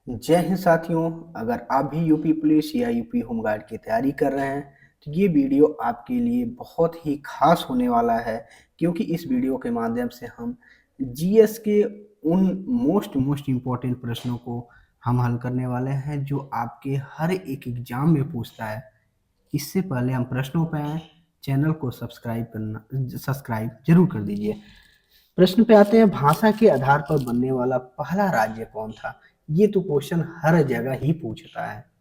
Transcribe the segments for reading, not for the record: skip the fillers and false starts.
जय हिंद साथियों। अगर आप भी यूपी पुलिस या यूपी होमगार्ड की तैयारी कर रहे हैं तो ये वीडियो आपके लिए बहुत ही खास होने वाला है, क्योंकि इस वीडियो के माध्यम से हम जीएस के उन मोस्ट इम्पोर्टेंट प्रश्नों को हम हल करने वाले हैं जो आपके हर एक एग्जाम में पूछता है। इससे पहले हम प्रश्नों पर आए, चैनल को सब्सक्राइब जरूर कर दीजिए। प्रश्न पे आते हैं, भाषा के आधार पर बनने वाला पहला राज्य कौन था। ये तो क्वेश्चन हर जगह ही पूछता है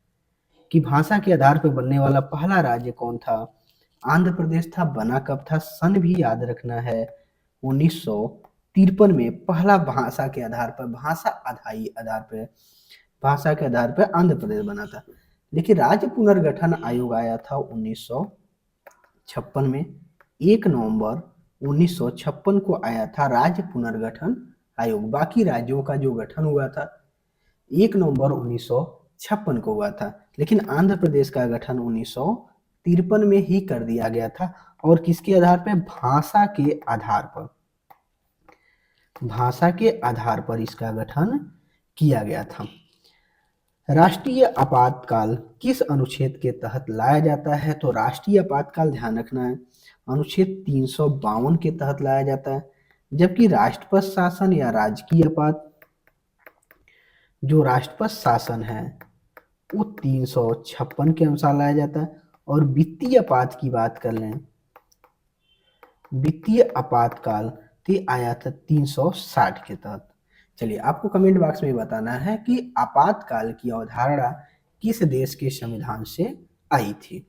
कि भाषा के आधार पर बनने वाला पहला राज्य कौन था। आंध्र प्रदेश था। बना कब था, सन भी याद रखना है। 1953 में पहला भाषा के आधार पर भाषा के आधार पर आंध्र प्रदेश बना था। देखिए, राज्य पुनर्गठन आयोग आया था 1956 में। 1 नवंबर 1956 को आया था राज्य पुनर्गठन आयोग। बाकी राज्यों का जो गठन हुआ था 1 नवंबर 1956 को हुआ था, लेकिन आंध्र प्रदेश का गठन 1953 में ही कर दिया गया था। और किसके आधार पर? भाषा के आधार पर इसका गठन किया गया था। राष्ट्रीय आपातकाल किस अनुच्छेद के तहत लाया जाता है? तो राष्ट्रीय आपातकाल, ध्यान रखना है, अनुच्छेद 352 के तहत लाया जाता है। जबकि राष्ट्रपति शासन या राजकीय आपात, जो राष्ट्रपति शासन है वो 356 के अनुसार लाया जाता है। और वित्तीय आपात की बात कर लें, वित्तीय आपातकाल तो आया था 360 के तहत। चलिए, आपको कमेंट बॉक्स में बताना है कि आपातकाल की अवधारणा किस देश के संविधान से आई थी।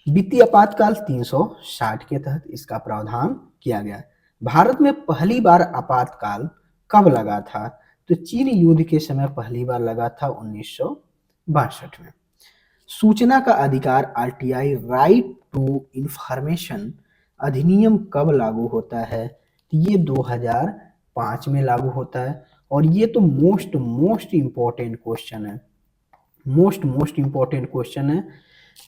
वित्तीय आपातकाल 360 के तहत इसका प्रावधान किया गया। भारत में पहली बार आपातकाल कब लगा था? तो चीन युद्ध के समय पहली बार लगा था 1962 में। सूचना का अधिकार आरटीआई, राइट टू इंफॉर्मेशन अधिनियम कब लागू होता है? तो ये 2005 में लागू होता है। और ये तो मोस्ट इम्पोर्टेंट क्वेश्चन है, मोस्ट इम्पोर्टेंट क्वेश्चन है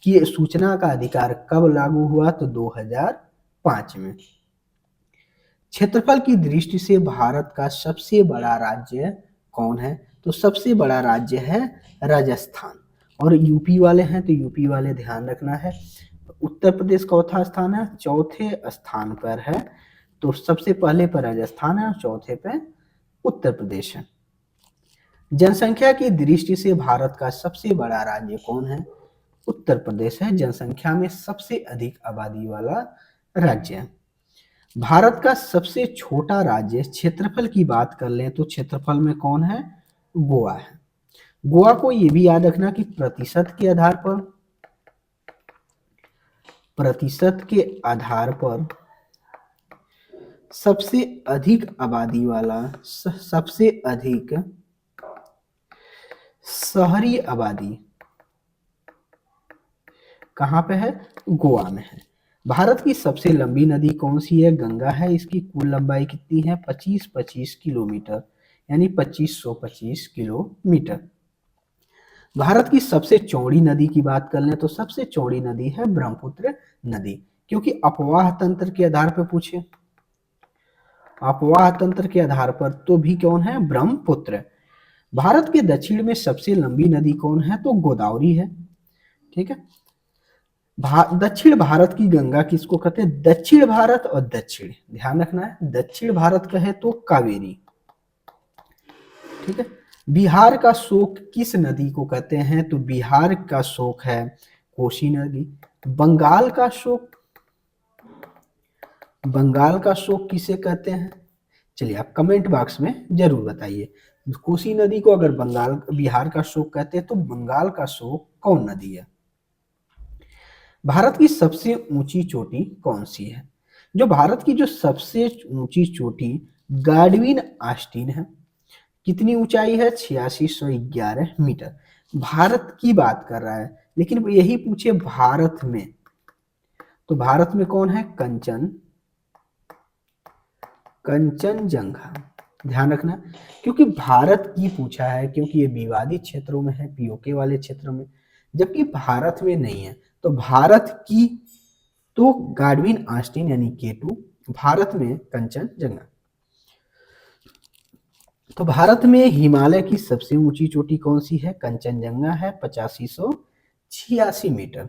कि सूचना का अधिकार कब लागू हुआ? तो 2005 में। क्षेत्रफल की दृष्टि से भारत का सबसे बड़ा राज्य कौन है? तो सबसे बड़ा राज्य है राजस्थान। और यूपी वाले हैं तो यूपी वाले ध्यान रखना है, उत्तर प्रदेश चौथा स्थान है, चौथे स्थान पर है। तो सबसे पहले पर राजस्थान है और चौथे पे उत्तर प्रदेश है। जनसंख्या की दृष्टि से भारत का सबसे बड़ा राज्य कौन है? उत्तर प्रदेश है, जनसंख्या में सबसे अधिक आबादी वाला राज्य है। भारत का सबसे छोटा राज्य, क्षेत्रफल की बात कर लें तो क्षेत्रफल में कौन है? गोवा है। गोवा को ये भी याद रखना कि प्रतिशत के आधार पर सबसे अधिक आबादी वाला, सबसे अधिक शहरी आबादी कहां पे है? गोवा में है। भारत की सबसे लंबी नदी कौन सी है? गंगा है। इसकी कुल लंबाई कितनी है? 25 किलोमीटर, यानी 2525 किलोमीटर। भारत की सबसे चौड़ी नदी की बात कर लें तो सबसे चौड़ी नदी है ब्रह्मपुत्र नदी, क्योंकि अपवाह तंत्र के आधार पर पूछे, अपवाह तंत्र के आधार पर तो भी कौन है? ब्रह्मपुत्र। भारत के दक्षिण में सबसे लंबी नदी कौन है? तो गोदावरी है। ठीक है। दक्षिण भारत की गंगा किसको कहते हैं? दक्षिण भारत और दक्षिण, ध्यान रखना है, दक्षिण भारत कहे तो कावेरी। ठीक है। बिहार का शोक किस नदी को कहते हैं? तो बिहार का शोक है कोसी नदी। बंगाल का शोक किसे कहते हैं? चलिए, आप कमेंट बॉक्स में जरूर बताइए। कोसी नदी को अगर बिहार का शोक कहते हैं तो बंगाल का शोक कौन नदी है? भारत की सबसे ऊंची चोटी कौन सी है? जो भारत की जो सबसे ऊंची चोटी गाडविन आस्टीन है। कितनी ऊंचाई है? 8611 मीटर। भारत की बात कर रहा है, लेकिन यही पूछे भारत में, तो भारत में कौन है? कंचनजंगा। ध्यान रखना, क्योंकि भारत की पूछा है, क्योंकि ये विवादित क्षेत्रों में है, पीओके वाले क्षेत्रों में, जबकि भारत में नहीं है। तो भारत की तो गाडविन आस्टीन यानी K2, भारत में कंचनजंगा। तो भारत में हिमालय की सबसे ऊंची चोटी कौन सी है? कंचनजंगा है, 8586 मीटर।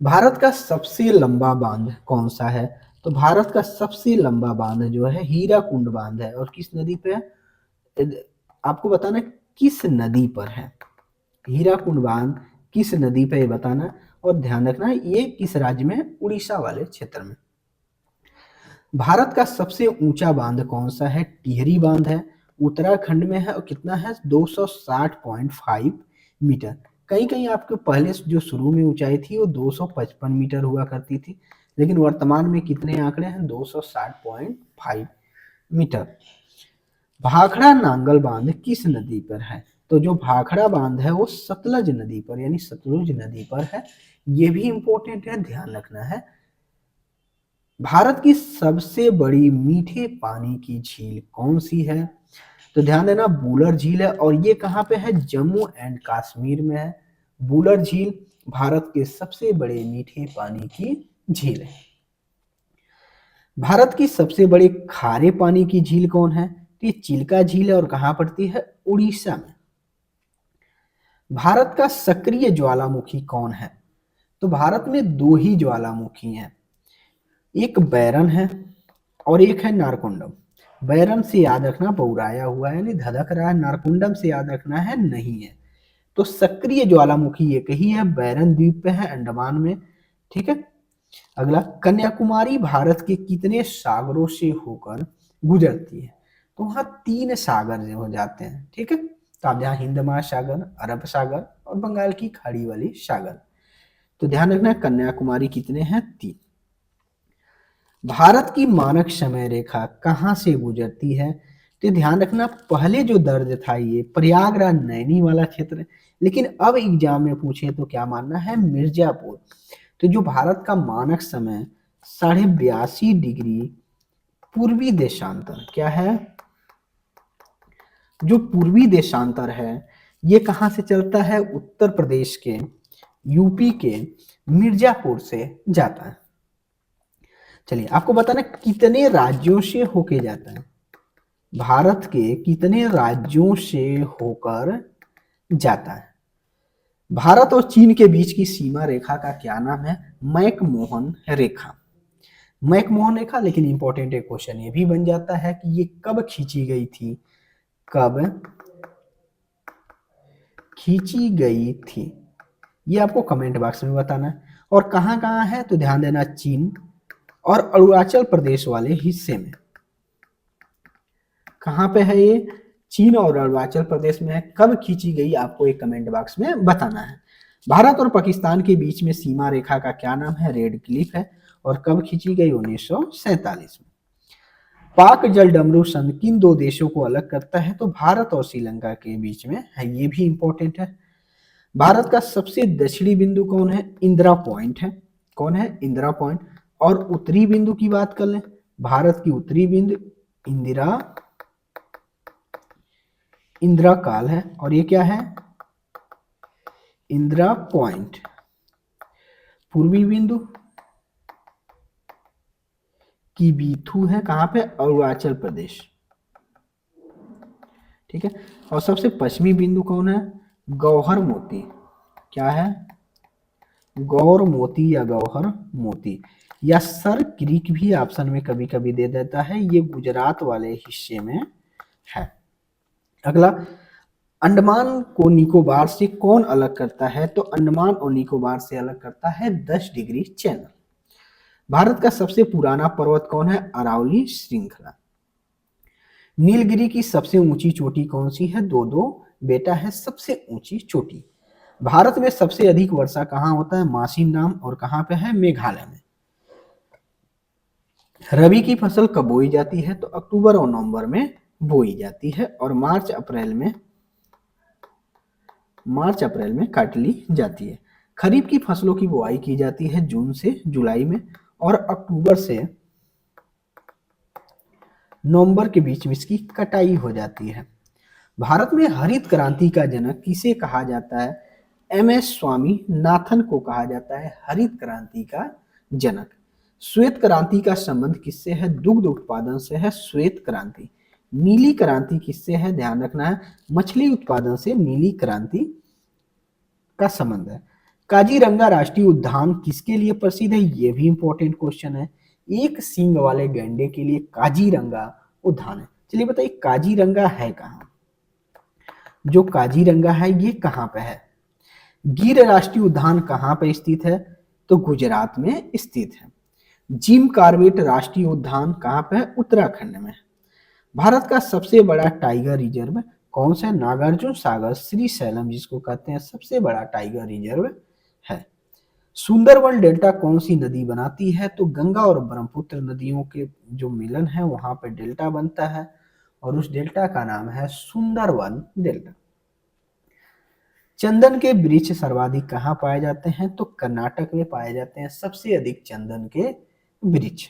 भारत का सबसे लंबा बांध कौन सा है? तो भारत का सबसे लंबा बांध जो है हीराकुंड बांध है। और किस नदी पे है? आपको बताना किस नदी पर है। हीराकुंड बांध किस नदी पे बताना, और ध्यान रखना ये किस राज्य में? उड़ीसा वाले क्षेत्र में। भारत का सबसे ऊंचा बांध कौन सा है? टिहरी बांध है, उत्तराखंड में है और कितना है? 260.5 मीटर। कहीं कहीं आपके पहले जो शुरू में ऊंचाई थी वो 255 मीटर हुआ करती थी, लेकिन वर्तमान में कितने आंकड़े हैं? 260.5 मीटर। भाखड़ा नांगल बांध किस नदी पर है? तो जो भाखड़ा बांध है वो सतलज नदी पर यानी सतलुज नदी पर है। ये भी इंपॉर्टेंट है, ध्यान रखना है। भारत की सबसे बड़ी मीठे पानी की झील कौन सी है? तो ध्यान देना बूलर झील है, और ये कहाँ पे है? जम्मू एंड कश्मीर में है। बूलर झील भारत के सबसे बड़े मीठे पानी की झील है। भारत की सबसे बड़ी खारे पानी की झील कौन है? तो ये चिल्का झील है, और कहाँ पड़ती है? उड़ीसा में। भारत का सक्रिय ज्वालामुखी कौन है? तो भारत में दो ही ज्वालामुखी हैं, एक बैरन है और एक है नारकुंडम। बैरन से याद रखना बौराया हुआ है यानी धधक रहा है, नारकुंडम से याद रखना है नहीं है। तो सक्रिय ज्वालामुखी एक ही है, बैरन द्वीप पे है, अंडमान में। ठीक है। अगला, कन्याकुमारी भारत के कितने सागरों से होकर गुजरती है? तो वहां 3 सागर जो हो जाते हैं। ठीक है। तो आप यहाँ हिंद महासागर, अरब सागर और बंगाल की खाड़ी वाली सागर। तो ध्यान रखना कन्याकुमारी कितने हैं? 3। भारत की मानक समय रेखा कहाँ से गुजरती है? तो ध्यान रखना पहले जो दर्ज था ये प्रयागराज नैनी वाला क्षेत्र, लेकिन अब एग्जाम में पूछे तो क्या मानना है? मिर्जापुर। तो जो भारत का मानक समय 82.5 डिग्री पूर्वी देशांतर क्या है? जो पूर्वी देशांतर है ये कहां से चलता है? उत्तर प्रदेश के, यूपी के मिर्जापुर से जाता है। चलिए आपको बताना कितने राज्यों से होके जाता है? भारत के कितने राज्यों से होकर जाता है? भारत और चीन के बीच की सीमा रेखा का क्या नाम है? मैकमोहन रेखा। मैकमोहन रेखा। लेकिन इंपॉर्टेंट एक क्वेश्चन ये भी बन जाता है कि ये कब खींची गई थी? कब खींची गई थी? ये आपको कमेंट बॉक्स में बताना है। और कहां कहां है? तो ध्यान देना चीन और अरुणाचल प्रदेश वाले हिस्से में। कहां पे है ये? चीन और अरुणाचल प्रदेश में है। कब खींची गई आपको एक कमेंट बॉक्स में बताना है। भारत और पाकिस्तान के बीच में सीमा रेखा का क्या नाम है? रेड क्लिफ है। और कब खींची गई? 1947 में। पाक जल डमरू संधि किन दो देशों को अलग करता है? तो भारत और श्रीलंका के बीच में है। ये भी इंपॉर्टेंट है। भारत का सबसे दक्षिणी बिंदु कौन है? इंदिरा पॉइंट है। कौन है? इंदिरा पॉइंट। और उत्तरी बिंदु की बात कर लें, भारत की उत्तरी बिंदु इंदिरा काल है। और ये क्या है? इंदिरा पॉइंट। पूर्वी बिंदु की बीथू है। कहां पे? अरुणाचल प्रदेश। ठीक है। और सबसे पश्चिमी बिंदु कौन है? गौहर मोती। क्या है? गौर मोती या गौहर मोती, या सर क्रीक भी ऑप्शन में कभी कभी दे देता है। ये गुजरात वाले हिस्से में है। अगला, अंडमान को निकोबार से कौन अलग करता है? तो अंडमान और निकोबार से अलग करता है 10 डिग्री चैनल। भारत का सबसे पुराना पर्वत कौन है? अरावली श्रृंखला। नीलगिरी की सबसे ऊंची चोटी कौन सी है? दो दो बेटा है सबसे ऊंची चोटी। भारत में सबसे अधिक वर्षा कहां होता है? मासिन नाम। और कहां पे है? मेघालय में। रबी की फसल कब बोई जाती है? तो अक्टूबर और नवंबर में बोई जाती है, और मार्च अप्रैल में काट ली जाती है। खरीफ की फसलों की बुआई की जाती है जून से जुलाई में, और अक्टूबर से नवंबर के बीच में इसकी कटाई हो जाती है। भारत में हरित क्रांति का जनक किसे कहा जाता है? एम.एस. स्वामीनाथन को कहा जाता है हरित क्रांति का जनक। श्वेत क्रांति का संबंध किससे है? दुग्ध उत्पादन से है श्वेत क्रांति। नीली क्रांति किससे है, ध्यान रखना है, मछली उत्पादन से नीली क्रांति का संबंध है। काजीरंगा राष्ट्रीय उद्यान किसके लिए प्रसिद्ध है, यह भी इंपॉर्टेंट क्वेश्चन है। एक सींग वाले गैंडे के लिए काजीरंगा उद्यान है। चलिए बताइए काजीरंगा है कहाँ, जो काजीरंगा है ये कहाँ पे है। गिर राष्ट्रीय उद्यान कहाँ पे स्थित है, तो गुजरात में स्थित है। जिम कॉर्बेट राष्ट्रीय उद्यान कहाँ पे है, उत्तराखंड में। भारत का सबसे बड़ा टाइगर रिजर्व कौन सा है, नागार्जुन सागर श्री सैलम जिसको कहते हैं सबसे बड़ा टाइगर रिजर्व है। सुंदरवन डेल्टा कौन सी नदी बनाती है, तो गंगा और ब्रह्मपुत्र नदियों के जो मिलन है वहां पर डेल्टा बनता है और उस डेल्टा का नाम है सुंदरवन डेल्टा। चंदन के वृक्ष सर्वाधिक कहाँ पाए जाते हैं, तो कर्नाटक में पाए जाते हैं सबसे अधिक चंदन के वृक्ष।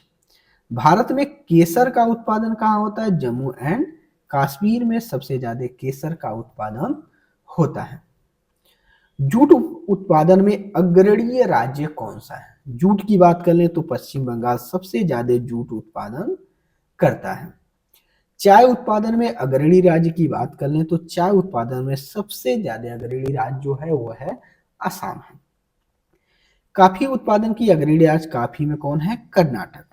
भारत में केसर का उत्पादन कहाँ होता है, जम्मू एंड कश्मीर में सबसे ज्यादा केसर का उत्पादन होता है। जूट उत्पादन में अग्रणीय राज्य कौन सा है, जूट की बात कर लें तो पश्चिम बंगाल सबसे ज्यादा जूट उत्पादन करता है। चाय उत्पादन में अग्रणी राज्य की बात कर लें तो चाय उत्पादन में सबसे ज्यादा अग्रणी राज्य जो है वो है असम है। कॉफी उत्पादन की अग्रणी राज्य कॉफी में कौन है, कर्नाटक।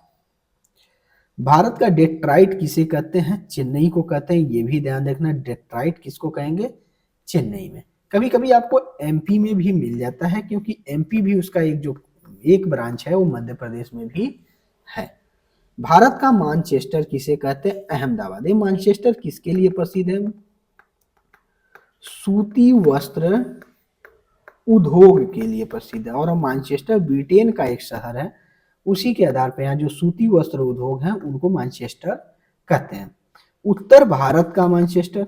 भारत का डेट्राइट किसे कहते हैं, चेन्नई को कहते हैं, ये भी ध्यान रखना डेट्राइट किसको कहेंगे, चेन्नई में। कभी कभी आपको एमपी में भी मिल जाता है क्योंकि एमपी भी उसका एक ब्रांच है वो मध्य प्रदेश में भी है। भारत का मानचेस्टर किसे कहते हैं, अहमदाबाद। ये मानचेस्टर किसके लिए प्रसिद्ध है, सूती वस्त्र उद्योग के लिए प्रसिद्ध है। और मानचेस्टर ब्रिटेन का एक शहर है, उसी के आधार पर यहाँ जो सूती वस्त्र उद्योग है उनको मानचेस्टर कहते हैं। उत्तर भारत का मानचेस्टर,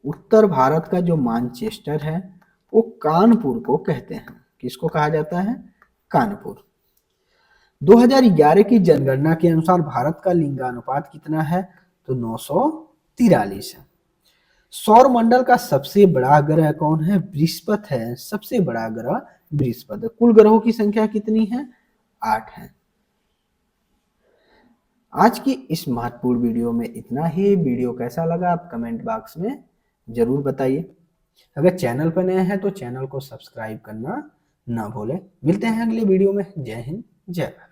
उत्तर भारत का जो मानचेस्टर है वो कानपुर को कहते हैं। किसको कहा जाता है, कानपुर। 2011 की जनगणना के अनुसार भारत का लिंगानुपात कितना है, तो 943 है। सौर मंडल का सबसे बड़ा ग्रह कौन है, बृहस्पति है, सबसे बड़ा ग्रह बृहस्पति। कुल ग्रहों की संख्या कितनी है, 8 है। आज की इस महत्वपूर्ण वीडियो में इतना ही। वीडियो कैसा लगा आप कमेंट बॉक्स में जरूर बताइए। अगर चैनल पर नए हैं तो चैनल को सब्सक्राइब करना ना भूलें। मिलते हैं अगले वीडियो में। जय हिंद, जय भारत।